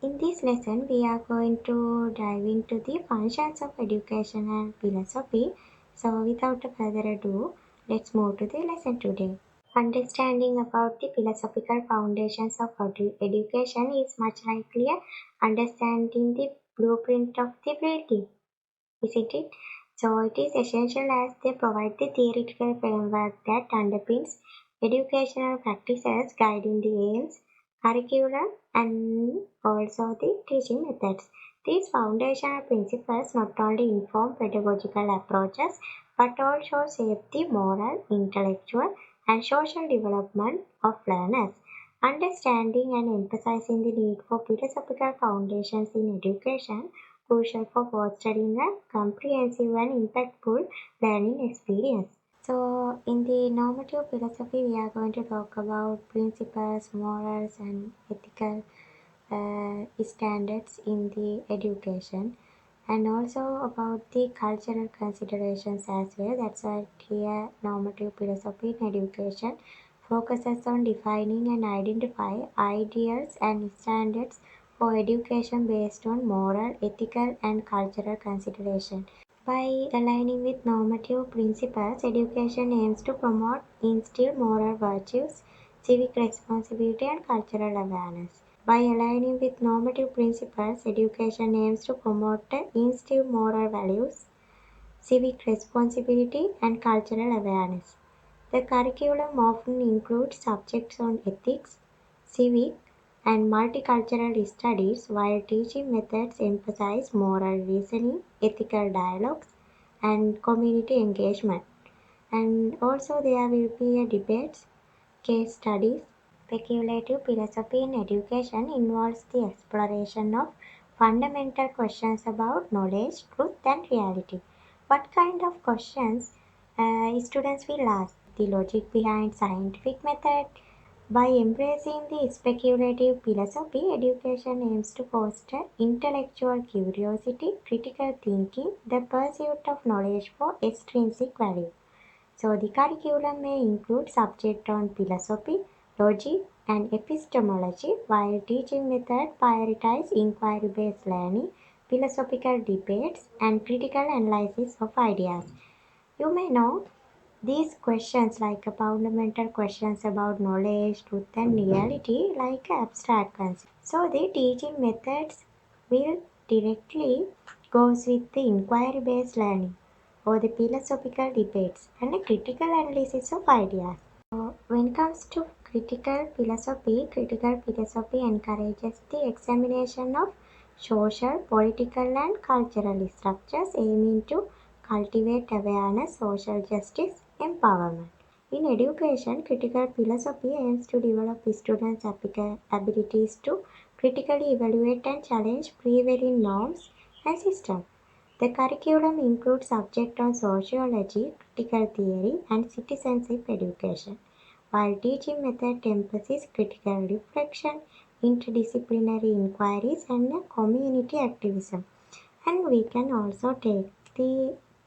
In this lesson, we are going to dive into the functions of education and philosophy. So, without further ado, let's move to the lesson today. Understanding about the philosophical foundations of education is much likelier understanding the blueprint of the reality, isn't it? So, it is essential as they provide the theoretical framework that underpins educational practices, guiding the aims, curriculum, and also the teaching methods. These foundational principles not only inform pedagogical approaches but also shape the moral, intellectual, and social development of learners. Understanding and emphasizing the need for philosophical foundations in education crucial for fostering a comprehensive and impactful learning experience. So, in the normative philosophy, we are going to talk about principles, morals, and ethical standards in the education, and also about the cultural considerations as well. That's why here normative philosophy in education focuses on defining and identify ideals and standards for education based on moral, ethical, and cultural consideration. By aligning with normative principles, education aims to promote, instill moral virtues, civic responsibility, and cultural awareness. By aligning with normative principles, education aims to promote, instill moral values, civic responsibility, and cultural awareness. The curriculum often includes subjects on ethics, civic, and multicultural studies, while teaching methods emphasize moral reasoning, ethical dialogues, and community engagement. And also, there will be a debates, case studies. Speculative philosophy in education involves the exploration of fundamental questions about knowledge, truth, and reality. What kind of questions students will ask? The logic behind scientific method. By embracing the speculative philosophy, education aims to foster intellectual curiosity, critical thinking, the pursuit of knowledge for extrinsic value. So the curriculum may include subjects on philosophy, logic, and epistemology, while teaching methods prioritize inquiry-based learning, philosophical debates, and critical analysis of ideas. You may know these questions like fundamental questions about knowledge, truth, and reality, like abstract concepts. So the teaching methods will directly goes with the inquiry-based learning or the philosophical debates and a critical analysis of ideas. When it comes to critical philosophy encourages the examination of social, political, and cultural structures aiming to cultivate awareness, social justice, empowerment. In education, critical philosophy aims to develop students' abilities to critically evaluate and challenge prevailing norms and systems. The curriculum includes subjects on sociology, critical theory, and citizenship education, while teaching method emphasizes critical reflection, interdisciplinary inquiries, and community activism. And we can also take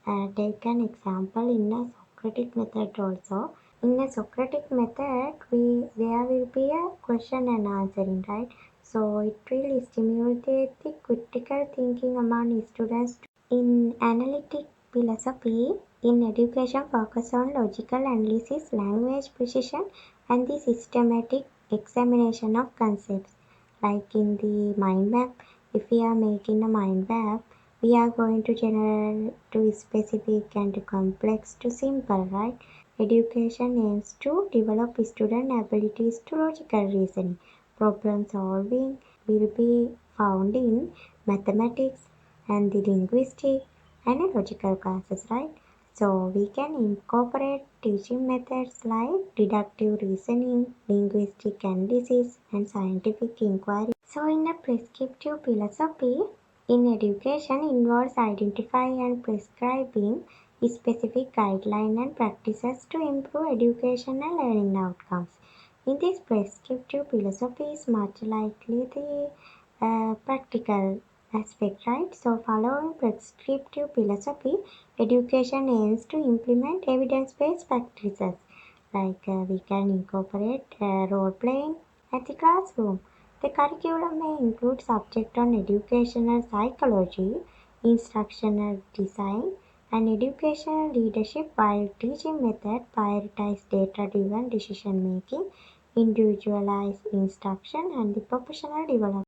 an example in a Socratic method also. In a Socratic method, there will be a question and answering, right? So it will stimulate the critical thinking among students. In analytic philosophy, in education focus on logical analysis, language precision, and the systematic examination of concepts. Like in the mind map, if we are making a mind map, we are going to general to specific and to complex to simple, right? Education aims to develop student abilities to logical reasoning. Problem solving will be found in mathematics and the linguistic and a logical classes, right? So we can incorporate teaching methods like deductive reasoning, linguistic analysis, and scientific inquiry. So in a prescriptive philosophy, in education involves identifying and prescribing specific guidelines and practices to improve education and learning outcomes. In this prescriptive philosophy is much likely the practical aspect, right? So, following prescriptive philosophy, education aims to implement evidence-based practices like we can incorporate role playing at the classroom. The curriculum may include subjects on educational psychology, instructional design, and educational leadership, while teaching methods prioritize data-driven decision-making, individualized instruction, and the professional development.